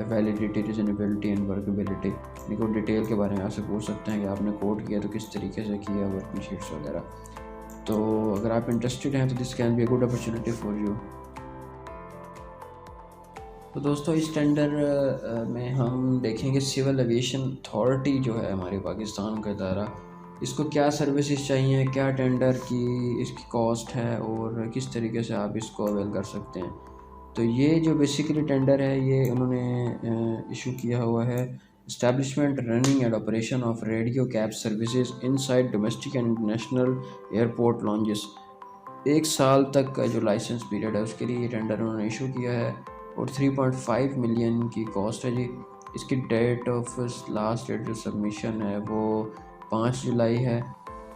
validity, reasonability and workability. इनको डिटेल के बारे में आपसे पूछ सकते हैं कि आपने कोड किया तो किस तरीके से किया, वर्किंग शीट्स वगैरह। तो अगर आप इंटरेस्टेड हैं तो this can be a good opportunity for you. तो दोस्तों, इस टेंडर में हम देखेंगे सिविल एविएशन अथॉरिटी जो है हमारे पाकिस्तान का इदारा, इसको क्या सर्विसेज चाहिए, क्या टेंडर की इसकी कॉस्ट है और किस तरीके से आप इसको अवेल कर सकते हैं। तो ये जो बेसिकली टेंडर है ये उन्होंने इशू किया हुआ है establishment, running and operation of radio cab services inside domestic and international airport lounges. 1 साल तक का जो लाइसेंस पीरियड है उसके लिए ये टेंडर उन्होंने इशू किया है। और 3.5 मिलियन की कॉस्ट है जी। इसकी डेट ऑफ लास्ट डेट जो सबमिशन है वो 5 जुलाई है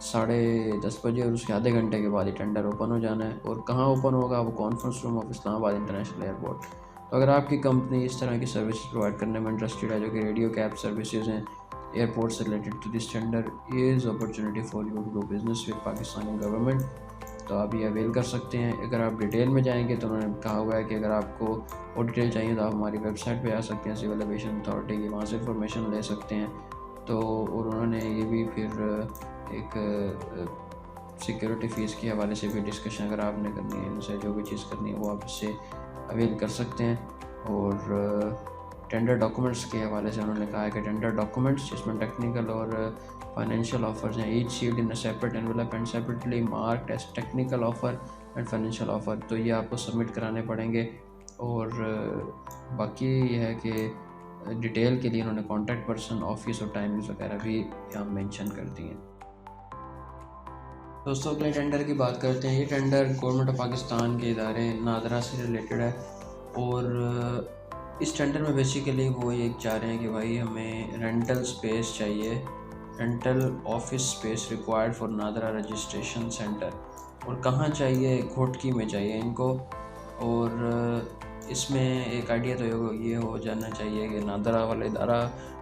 10:30 बजे, और उसके आधे घंटे के बाद ये टेंडर ओपन हो जाना है। और कहाँ ओपन होगा, वो conference room of Islamabad international airport. तो अगर आपकी कंपनी इस तरह की सर्विसेज प्रोवाइड करने में इंटरेस्टेड है, जो कि रेडियो कैब सर्विसेज हैं एयरपोर्ट से related to this tender, is opportunity for you to do business with Pakistani government. तो आप ये अवेल कर सकते हैं। अगर आप डिटेल में जाएंगे तो उन्होंने कहा हुआ है कि अगर आपको और डिटेल चाहिए तो आप हमारी वेबसाइट पे आ सकते हैं सिविल एविएशन अथॉरिटी की, वहाँ से इंफॉर्मेशन ले सकते हैं। तो और उन्होंने ये भी फिर एक सिक्योरिटी फ़ीस के हवाले से भी डिस्कशन अगर आपने करनी है, इनसे जो भी चीज़ करनी है वो आप इससे अवेल कर सकते हैं। और टेंडर डॉक्यूमेंट्स के हवाले से उन्होंने कहा है कि टेंडर डॉक्यूमेंट्स जिसमें टेक्निकल और फाइनेंशियल ऑफर्स हैं, each sealed in a separate envelope and separately marked as technical offer and financial offer, तो ये आपको सबमिट कराने पड़ेंगे। और बाकी ये है कि डिटेल के लिए उन्होंने कॉन्टैक्ट पर्सन, ऑफिस और टाइमिंग्स वगैरह भी यहाँ मेंशन कर दी हैं। दोस्तों अगले टेंडर की बात करते हैं। ये टेंडर गवर्नमेंट ऑफ पाकिस्तान के इदारे नादरा से रिलेटेड है। और इस टेंडर में बेसिकली वो ये चाह रहे हैं कि भाई हमें रेंटल स्पेस चाहिए, rental office space required for NADRA registration centre. और कहाँ चाहिए, घोटकी में चाहिए इनको। और इसमें एक आइडिया तो ये हो जाना चाहिए कि नादरा वाला इदारा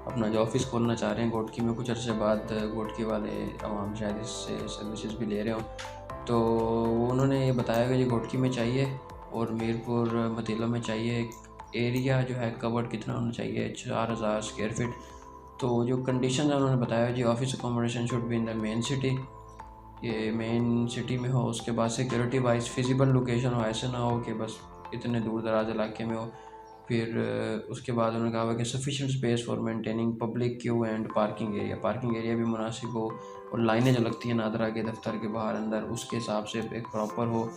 अपना जो ऑफिस खोलना चाह रहे हैं घोटकी में, कुछ अर्से बाद घोटकी वाले आवाम शायद इससे सर्विसेज भी ले रहे हो। तो उन्होंने ये बताया कि जी घोटकी में चाहिए और मीरपुर मतीला में चाहिए। एरिया जो है कवर्ड कितना होना चाहिए, 4000 स्क्वायर फीट। तो जो कंडीशन है उन्होंने बताया जी office accommodation should be in the main city, ये मेन सिटी में हो। उसके बाद सिक्योरिटी वाइज फिजिबल लोकेशन हो, ऐसे ना हो कि बस इतने दूर दराज इलाके में हो। फिर उसके बाद उन्होंने कहा कि sufficient space for maintaining public Q and parking area भी मुनासिब हो। और लाइनें जो लगती हैं नादरा के दफ्तर के बाहर अंदर, उसके हिसाब से एक प्रॉपर हो।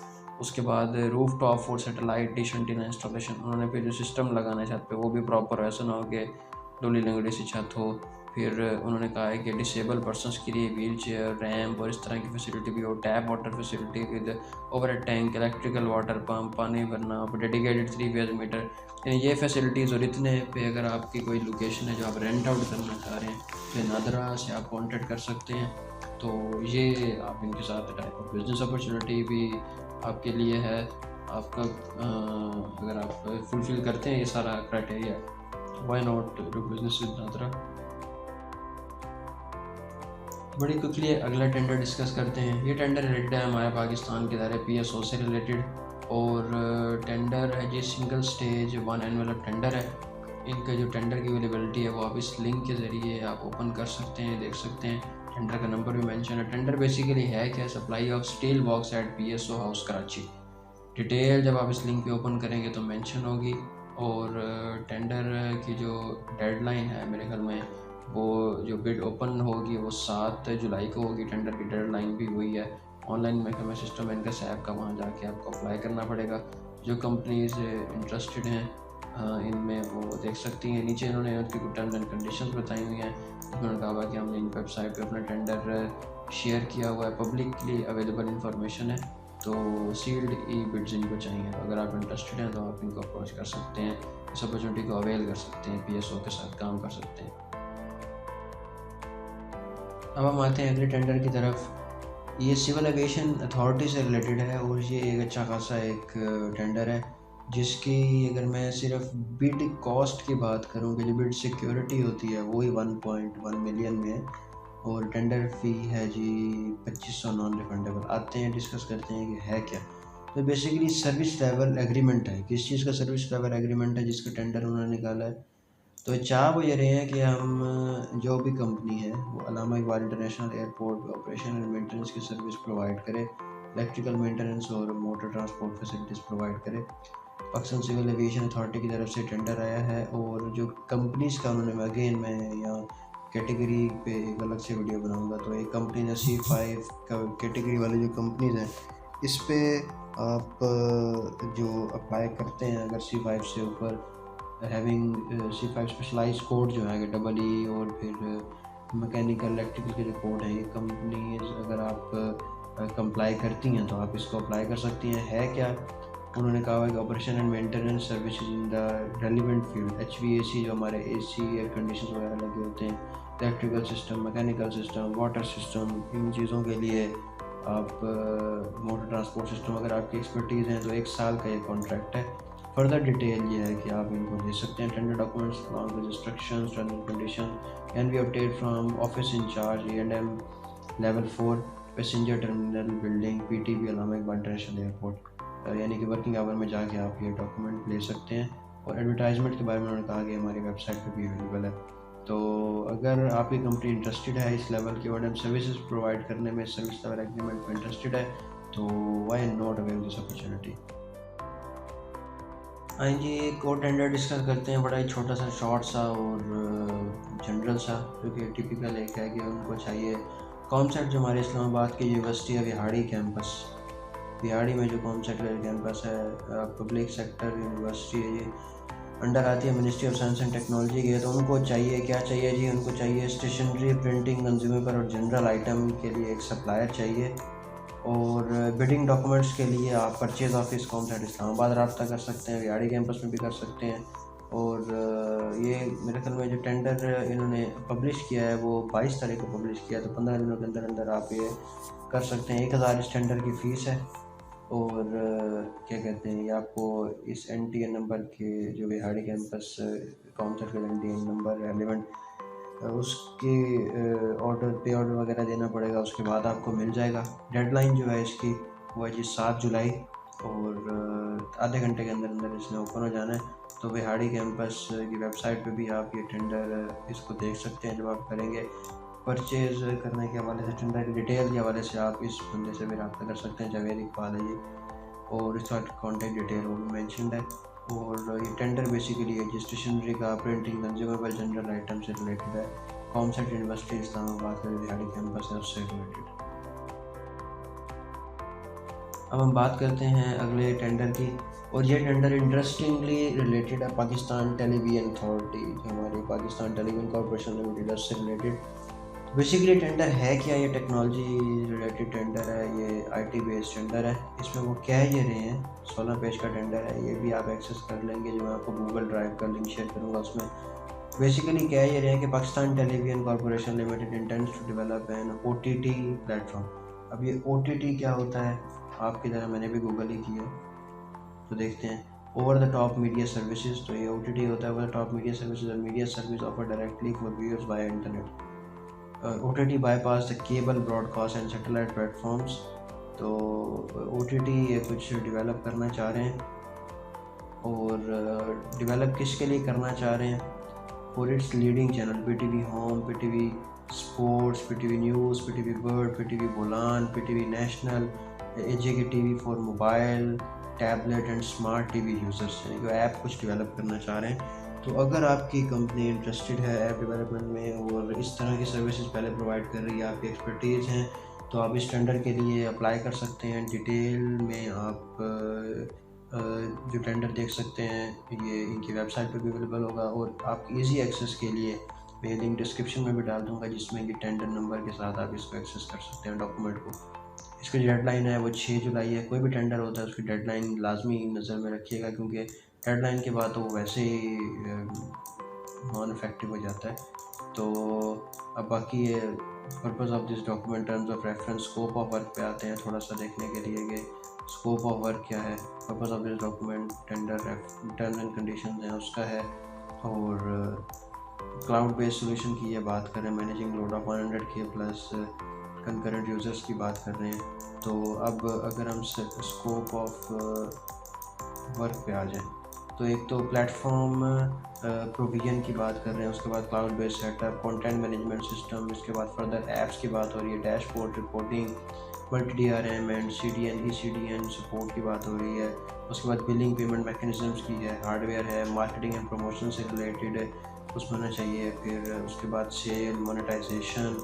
उसके बाद रूफ टॉप और सैटेलाइट डिश एंटीना इंस्टॉलेशन, उन्होंने फिर जो सिस्टम लगाना है छत पे वो भी प्रॉपर, ऐसा ना हो कि डोली लंगड़ी सी छत हो। फिर उन्होंने कहा है कि डिसेबल पर्सनस के लिए व्हील चेयर, रैम्प और इस तरह की फैसिलिटी भी हो। Tap water facility with overhead tank, electrical water pump, पानी भरना, डेडिकेटेड 3 फेज मीटर, ये फैसिलिटीज़। और इतने पे अगर आपकी कोई लोकेशन है जो आप रेंट आउट करना चाह रहे हैं तो नादरा से आप कॉन्टेक्ट कर सकते हैं। तो ये आप इनके साथ टाइप ऑफ बिजनेस अपॉर्चुनिटी भी आपके लिए है। आपका अगर आप फुलफ़िल करते हैं ये सारा criteria, why not do business with NADRA. बड़ी क्विकली अगला टेंडर डिस्कस करते हैं। ये टेंडर रिलेटेड है हमारे पाकिस्तान के इदारे PSO से रिलेटेड। और टेंडर है जी सिंगल स्टेज 1 एनवेलप टेंडर है। इनका जो टेंडर की अवेलेबिलिटी है वो आप इस लिंक के ज़रिए आप ओपन कर सकते हैं, देख सकते हैं। टेंडर का नंबर भी मेंशन है। टेंडर बेसिकली है क्या, supply of steel box eight PSO house Karachi. Detail जब आप इस लिंक पे ओपन करेंगे तो मेंशन होगी। और टेंडर की जो डेडलाइन है मेरे ख्याल में वो जो बिड ओपन होगी वो 7 जुलाई को होगी। टेंडर की डेडलाइन भी हुई है। ऑनलाइन मेरे ख्याल में सिस्टम इनका सैप का, वहाँ जाके आपको अप्लाई करना पड़ेगा। जो कंपनीज इंटरेस्टेड हैं इनमें वो देख सकती हैं। नीचे इन्होंने उनकी कुछ टर्म्स एंड कंडीशंस बताई हुई हैं। उन्होंने कहा कि हमने इन वेबसाइट पे अपना टेंडर शेयर किया हुआ है, पब्लिकली अवेलेबल इंफॉर्मेशन है। तो सील्ड ई बिड्स इनको चाहिए। तो अगर आप इंटरेस्टेड हैं तो आप इनको अप्रोच कर सकते हैं, इस अपॉर्चुनिटी को अवेल कर सकते हैं, PSO के साथ काम कर सकते हैं। अब हम आते हैं अगले टेंडर की तरफ। ये सिविल एविएशन अथॉरिटी से रिलेटेड है और ये एक अच्छा खासा एक टेंडर है जिसकी अगर मैं सिर्फ बिड कॉस्ट की बात करूँ कि जो बिड सिक्योरिटी होती है वो ही 1.1 मिलियन में है। और टेंडर फ़ी है जी 2500 नॉन रिफंडेबल। आते हैं डिस्कस करते हैं कि है क्या। तो बेसिकली सर्विस लेवल एग्रीमेंट है। किस चीज़ का सर्विस लेवल एग्रीमेंट है जिसका टेंडर उन्होंने निकाला है। तो चाह वो ये रहे हैं कि हम जो भी कंपनी है वो Allama Iqbal international airport operation and maintenance की सर्विस प्रोवाइड करे, इलेक्ट्रिकल मेंटेनेंस और मोटर ट्रांसपोर्ट फैसिलिटीज़ प्रोवाइड करे। पाकिस्तान सिविल एविएशन अथॉरिटी की तरफ से टेंडर आया है। और जो कंपनीज़ का उन्होंने, अगेन मैं यहाँ कैटेगरी पे एक अलग से वीडियो बनाऊंगा। तो एक कंपनी है C5 का कैटेगरी वाली जो कंपनीज़ हैं इस पर आप जो अप्लाई करते हैं, अगर C5 से ऊपर हैविंग C5 स्पेशलाइज कोड जो है EE और फिर मैकेनिकल इलेक्ट्रिकल के जो कोड हैं, ये कंपनीज अगर आप कंप्लाई करती हैं तो आप इसको अप्लाई कर सकती हैं। है क्या उन्होंने कहा है कि operation and maintenance services in the relevant field, HVAC जो हमारे AC एयर कंडीशन वगैरह लगे होते हैं, electrical system, mechanical system, water system, इन चीज़ों के लिए आप मोटर ट्रांसपोर्ट सिस्टम अगर आपकी एक्सपर्टीज़ हैं तो 1 साल का ये कॉन्ट्रैक्ट है। फर्दर डिटेल ये है कि आप इनको दे सकते हैं। Tender documents along with instructions, terms and condition can be obtained from office incharge E&M level 4 passenger terminal building PTB Allama Iqbal international airport, यानी कि वर्किंग आवर में जाके आप ये डॉक्यूमेंट ले सकते हैं। और एडवर्टाइजमेंट के बारे में उन्होंने कहा कि हमारी वेबसाइट पे भी अवेलेबल है। तो अगर आपकी कंपनी इंटरेस्टेड है इस लेवल के O&M सर्विसेज प्रोवाइड करने में, सर्विस लेवल एग्रीमेंट में इंटरेस्टेड है, तो why not avail this opportunity. हाँ जी, एक और टेंडर डिस्कस करते हैं, बड़ा ही छोटा सा, शॉर्ट सा और जनरल सा, क्योंकि टिपिकल एक है कि उनको चाहिए कॉमसेट जो हमारे इस्लामाबाद की यूनिवर्सिटी है विहाड़ी कैंपस, विहाड़ी में जो कॉमसेट कैंपस है पब्लिक सेक्टर यूनिवर्सिटी है, ये अंडर आती है ministry of science and technology की। तो उनको चाहिए, क्या चाहिए जी, उनको चाहिए स्टेशनरी, प्रिंटिंग, कंज्यूमेबल और जनरल आइटम के लिए एक सप्लायर चाहिए। और बिडिंग डॉक्यूमेंट्स के लिए आप परचेज़ ऑफिस कॉमसेट इस्लामाबाद रब्ता कर सकते हैं, विहाड़ी कैंपस में भी कर सकते हैं। और ये मेरे ख्याल में जो टेंडर इन्होंने पब्लिश किया है वो 22 तारीख को पब्लिश किया, तो 15 दिनों के अंदर अंदर आप ये कर सकते हैं। 1000 इस टेंडर की फ़ीस है। और क्या कहते हैं, ये आपको इस NTN नंबर के जो विहाड़ी कैंपस कॉमसेट का NTN नंबर रेलिवेंट उसके ऑर्डर पे ऑर्डर वगैरह देना पड़ेगा, उसके बाद आपको मिल जाएगा। डेडलाइन जो है इसकी वो है जी 7 जुलाई, और आधे घंटे के अंदर अंदर इसने ओपन हो जाना है। तो विहाड़ी कैंपस की वेबसाइट पे भी आप ये टेंडर इसको देख सकते हैं। जब आप करेंगे परचेज़ करने के हवाले से, टेंडर की डिटेल के हवाले से आप इस बंदे से भी रब्ता कर सकते हैं, जावेद इकबाल है ये, और इसका कॉन्टैक्ट डिटेल वो भी मैंशनड है। और ये टेंडर बेसिकली है स्टेशनरी का, प्रिंटिंग, कंज्यूमेबल, जनरल आइटम से रिलेटेड है। कॉमसेट यूनिवर्सिटी इस्लामाबाद का विहाड़ी कैंपस है उससे रिलेटेड। अब हम बात करते हैं अगले टेंडर की, और ये टेंडर इंटरेस्टिंगली रिलेटेड है पाकिस्तान टेलीविजन अथॉरिटी, जो हमारी पाकिस्तान टेलीविजन कॉर्पोरेशन लिमिटेड उससे रिलेटेड। बेसिकली टेंडर है क्या, ये टेक्नोलॉजी रिलेटेड टेंडर है, ये IT बेस्ड टेंडर है। इसमें वो कह ये रहे हैं, 16 पेज का टेंडर है, ये भी आप एक्सेस कर लेंगे, जो मैं आपको गूगल ड्राइव का लिंक शेयर करूँगा उसमें। बेसिकली कह ये रहे हैं कि Pakistan television corporation limited intends to develop an OTT platform. अब ये OTT क्या होता है, आपकी तरह मैंने भी गूगल ही किया, तो देखते हैं। Over the top media services, तो ये OTT होता है, over the top media services, media service offer directly for viewers by internet. OTT bypass the cable broadcast and satellite platforms। तो OTT ये कुछ डेवलप करना चाह रहे हैं, और डेवलप किसके लिए करना चाह रहे हैं, for its leading channel PTV home, PTV sports, PTV news, PTV bird, PTV Bolan, PTV national, AJK TV for mobile, tablet and smart TV users, यानी कि ऐप कुछ डेवलप करना चाह रहे हैं। तो अगर आपकी कंपनी इंटरेस्टेड है ऐप डेवलपमेंट में और इस तरह की सर्विसेज पहले प्रोवाइड कर रही है, आपकी एक्सपर्टीज़ हैं, तो आप इस टेंडर के लिए अप्लाई कर सकते हैं। डिटेल में आप जो टेंडर देख सकते हैं ये इनकी वेबसाइट पर भी अवेलेबल होगा, और आप इजी एक्सेस के लिए मैं लिंक डिस्क्रिप्शन में भी डाल दूँगा, जिसमें कि टेंडर नंबर के साथ आप इसको एक्सेस कर सकते हैं डॉक्यूमेंट को। इसकी डेडलाइन है वो 6 जुलाई है। कोई भी टेंडर होता है उसकी डेडलाइन लाजमी नज़र में रखिएगा, क्योंकि डेडलाइन के बाद तो वो वैसे ही नॉन इफेक्टिव हो जाता है। तो अब बाकी ये purpose of this document, terms of reference, scope of work पे आते हैं थोड़ा सा देखने के लिए कि स्कोप ऑफ वर्क क्या है। Purpose of this document, tender terms and conditions हैं उसका है, और क्लाउड बेस्ड सोल्यूशन की ये बात कर रहे हैं, managing load of 100K plus concurrent users की बात कर रहे हैं। तो अब अगर हम स्कोप ऑफ वर्क पे आ जाएं, तो एक तो प्लेटफॉर्म प्रोविजन की बात कर रहे हैं, उसके बाद cloud based setup, content management system, इसके बाद फर्दर ऐप्स की बात हो रही है, dashboard, reporting, multi DRM and CDN ECDN support की बात हो रही है। उसके बाद बिलिंग पेमेंट मैकेनिज्म्स की है, हार्डवेयर है, मार्केटिंग एंड प्रमोशन से रिलेटेड है उसमें होना चाहिए। फिर उसके बाद सेल, मोनेटाइजेशन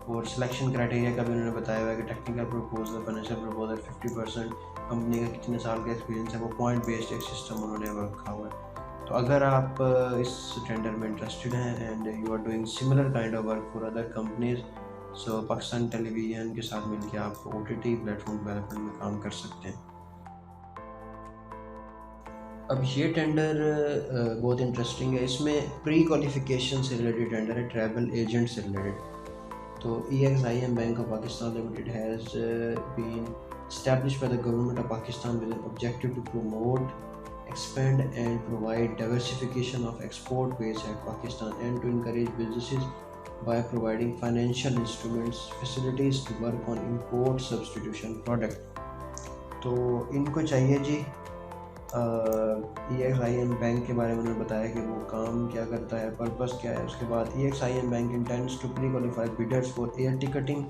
और सिलेक्शन क्राइटेरिया का भी उन्होंने बताया हुआ है कि technical proposal, financial proposal, 50% company का कितने साल का एक्सपीरियंस है, वो पॉइंट बेस्ड एक सिस्टम उन्होंने रखा हुआ है। तो अगर आप इस टेंडर में इंटरेस्टेड हैं and you are doing similar kind of work for other companies, so Pakistan television के साथ मिलकर आप OTT प्लेटफॉर्म डेवलपमेंट में काम कर सकते हैं। अब ये टेंडर बहुत इंटरेस्टिंग है। इसमें प्री क्वालिफिकेशन से रिलेटेड टेंडर है, ट्रैवल एजेंट से रिलेटेड। तो EXIM bank of Pakistan limited has been established by the government of Pakistan with an objective to promote, expand and provide diversification of export base at Pakistan and to encourage businesses by providing financial instruments facilities to work on import substitution product। तो इनको चाहिए जी EXIM बैंक के बारे में उन्होंने बताया कि वो काम क्या करता है, पर्पस क्या है। उसके बाद EXIM bank intends to pre qualify bidders for air ticketing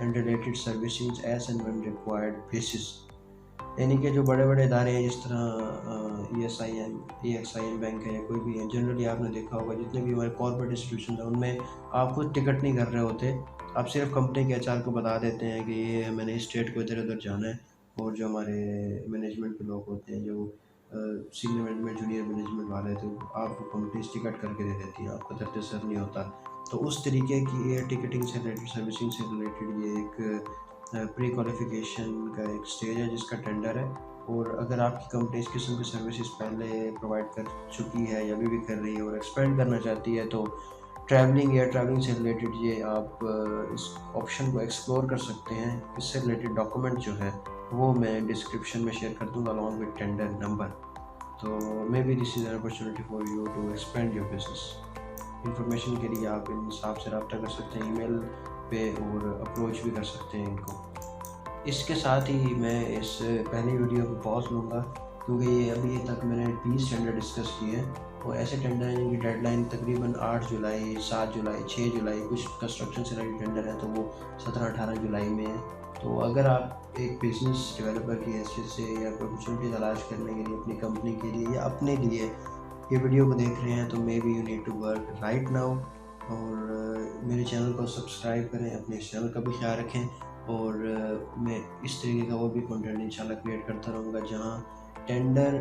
and related services as and when required basis. यानी कि जो बड़े बड़े इदारे हैं जिस तरह EXIM बैंक है या कोई भी है, जनरली आपने देखा होगा जितने भी हमारे कॉर्पोरेट इंस्टीट्यूशन हैं उनमें आप खुद टिकट नहीं कर रहे होते, आप सिर्फ कंपनी के HR को बता देते हैं कि ये मैंने इस स्टेट को इधर उधर जाना है, और जो हमारे मैनेजमेंट के लोग होते हैं, जो सीनियर मैनेजमेंट जूनियर मैनेजमेंट वाले, तो आपको कंपनीज टिकट करके दे देती हैं, आपका दर्द सर नहीं होता। तो उस तरीके की एयर टिकटिंग से रिलेटेड, सर्विसिंग से रिलेटेड ये एक प्री क्वालिफिकेशन का एक स्टेज है जिसका टेंडर है। और अगर आपकी कंपनी इस किस्म की सर्विसेज पहले प्रोवाइड कर चुकी है या अभी भी कर रही है और एक्सपेंड करना चाहती है, तो ट्रैवलिंग या ट्रैवलिंग से रिलेटेड ये आप इस ऑप्शन को एक्सप्लोर कर सकते हैं। इससे रिलेटेड डॉक्यूमेंट जो है वो मैं डिस्क्रिप्शन में शेयर कर दूंगा अलॉन्ग विद टेंडर नंबर। तो मे be this is an opportunity for you to expand your business. Information के लिए आप इन हिसाब से रब्ता कर सकते हैं ईमेल पे और अप्रोच भी कर सकते हैं इनको। इसके साथ ही मैं इस पहली वीडियो को पॉज लूँगा क्योंकि ये अभी तक मैंने 20 टेंडर डिस्कस किए हैं और ऐसे टेंडर हैं जिनकी डेडलाइन तकरीबन 8 जुलाई, 7 जुलाई, 6 जुलाई, कुछ कंस्ट्रक्शन से रिलेटेड टेंडर हैं तो वो 17-18 जुलाई में है। तो अगर आप एक बिज़नेस डेवलपर की हैसियत से या अपॉर्चुनिटी तलाश करने के लिए अपनी कंपनी के लिए या अपने लिए ये वीडियो को देख रहे हैं, तो may be you need to work right now. और मेरे चैनल को सब्सक्राइब करें, अपने चैनल का भी ख्याल रखें, और मैं इस तरीके का वो भी कंटेंट इंशाल्लाह क्रिएट करता रहूँगा जहाँ टेंडर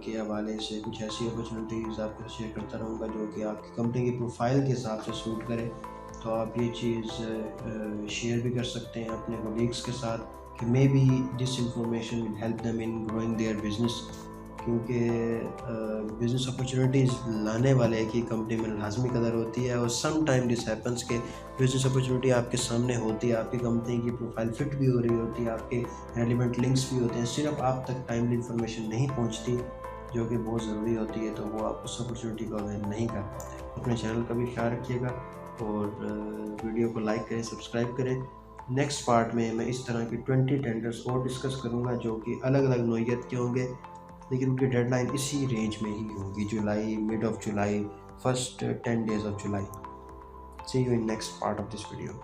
के हवाले से कुछ ऐसी अपॉर्चुनिटीज़ आपको शेयर करता रहूँगा जो कि आपकी कंपनी की प्रोफाइल के हिसाब से सूट करे। तो आप ये चीज़ शेयर भी कर सकते हैं अपने कोलीग्स के साथ कि मे be this information will help them in growing their business, क्योंकि बिज़नेस अपॉर्चुनिटीज़ लाने वाले एक ही कंपनी में लाजमी कदर होती है। और सम टाइम दिस हैपन्स के बिज़नेस अपॉर्चुनिटी आपके सामने होती है, आपकी कंपनी की प्रोफाइल फिट भी हो रही होती है, आपके रेलिवेंट लिंक्स भी होते हैं, सिर्फ आप तक टाइमली इंफॉर्मेशन नहीं पहुंचती जो कि बहुत ज़रूरी होती है, तो वो आप उस अपॉर्चुनिटी को अवेल नहीं कर पाते। अपने चैनल का भी ख्याल रखिएगा और वीडियो को लाइक करें, सब्सक्राइब करें। नेक्स्ट पार्ट में मैं इस तरह की 20 टेंडर्स और डिस्कस करूँगा जो कि अलग अलग नौइयत के होंगे, लेकिन उनकी डेडलाइन इसी रेंज में ही होगी, July, mid of July, first 10 days of July। See you in next part of this video।